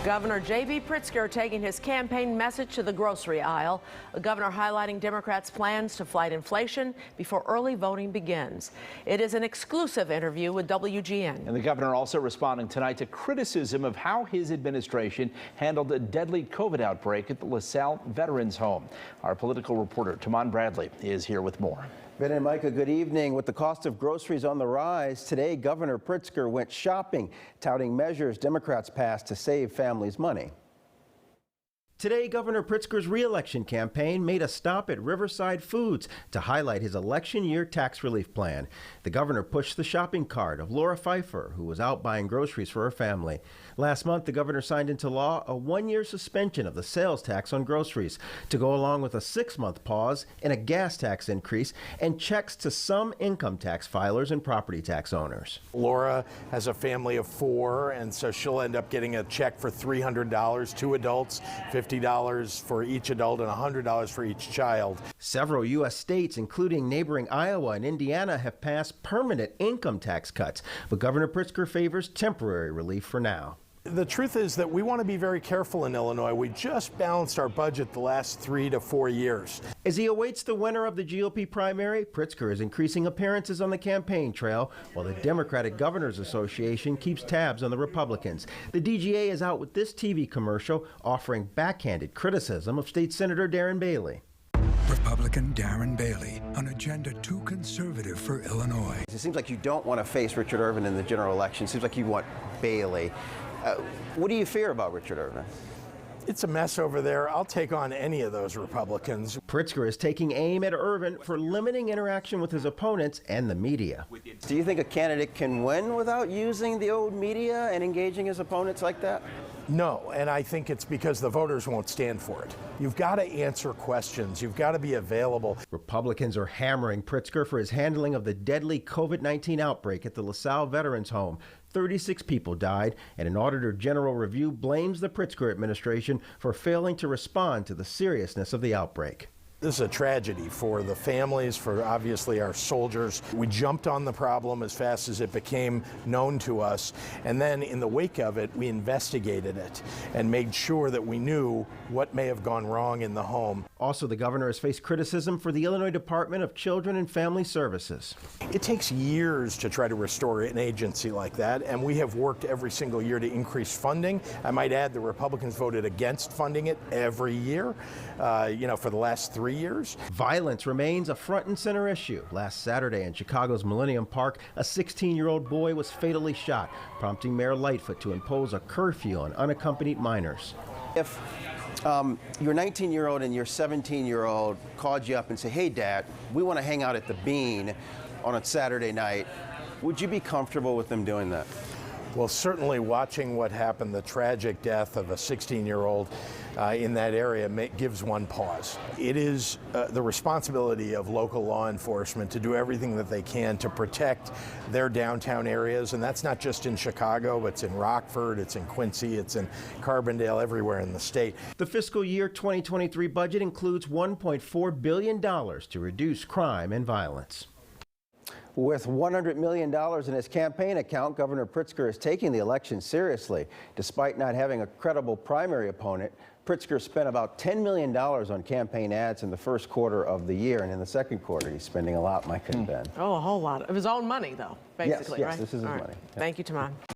Governor J.B. Pritzker taking his campaign message to the grocery aisle. The governor highlighting Democrats' plans to fight inflation before early voting begins. It is an exclusive interview with WGN. And the governor also responding tonight to criticism of how his administration handled a deadly COVID outbreak at the LaSalle Veterans Home. Our political reporter, Taman Bradley, is here with more. Ben and Micah, good evening. With the cost of groceries on the rise, today Governor Pritzker went shopping, touting measures Democrats passed to save families money. Today, Governor Pritzker's re-election campaign made a stop at Riverside Foods to highlight his election year tax relief plan. The governor pushed the shopping cart of Laura Pfeiffer, who was out buying groceries for her family. Last month, the governor signed into law a one-year suspension of the sales tax on groceries to go along with a 6-month pause in a gas tax increase and checks to some income tax filers and property tax owners. Laura has a family of 4, and so she'll end up getting a check for $300, 2 adults, $50 for each adult and $100 for each child. Several U.S. states, including neighboring Iowa and Indiana, have passed permanent income tax cuts, but Governor Pritzker favors temporary relief for now. The truth is that we want to be very careful in Illinois. We just balanced our budget the last 3 to 4 years. As he awaits the winner of the GOP primary, Pritzker is increasing appearances on the campaign trail, while the Democratic Governors Association keeps tabs on the Republicans. The DGA is out with this TV commercial offering backhanded criticism of State Senator Darren Bailey. Republican Darren Bailey, an agenda too conservative for Illinois. It seems like you don't want to face Richard Irvin in the general election. It seems like you want Bailey. What do you fear about Richard Irvin? It's a mess over there. I'll take on any of those Republicans. Pritzker is taking aim at Irvin for limiting interaction with his opponents and the media. Do you think a candidate can win without using the old media and engaging his opponents like that? No, and I think it's because the voters won't stand for it. You've got to answer questions. You've got to be available. Republicans are hammering Pritzker for his handling of the deadly COVID-19 outbreak at the LaSalle Veterans Home. 36 people died, and an Auditor General review blames the Pritzker administration for failing to respond to the seriousness of the outbreak. This is a tragedy for the families, for obviously our soldiers. We jumped on the problem as fast as it became known to us, and then in the wake of it, we investigated it and made sure that we knew what may have gone wrong in the home. Also, the governor has faced criticism for the Illinois Department of Children and Family Services. It takes years to try to restore an agency like that, and we have worked every single year to increase funding. I might add the Republicans voted against funding it every year, for the last 3 years. Violence remains a front and center issue. Last Saturday in Chicago's Millennium Park, a 16-year-old boy was fatally shot, prompting Mayor Lightfoot to impose a curfew on unaccompanied minors. If your 19-year-old and your 17-year-old called you up and say, "Hey, Dad, we want to hang out at the Bean on a Saturday night," would you be comfortable with them doing that? Well, certainly watching what happened, the tragic death of a 16-year-old in that area gives one pause. It is the responsibility of local law enforcement to do everything that they can to protect their downtown areas, and that's not just in Chicago, but it's in Rockford, it's in Quincy, it's in Carbondale, everywhere in the state. The fiscal year 2023 budget includes $1.4 billion to reduce crime and violence. With $100 million in his campaign account, Governor Pritzker is taking the election seriously. Despite not having a credible primary opponent, Pritzker spent about $10 million on campaign ads in the first quarter of the year, and in the second quarter he's spending a lot, Mike and Ben. Oh, a whole lot of his own money, though, basically, yes, right? This is his money. Thank you, Taman.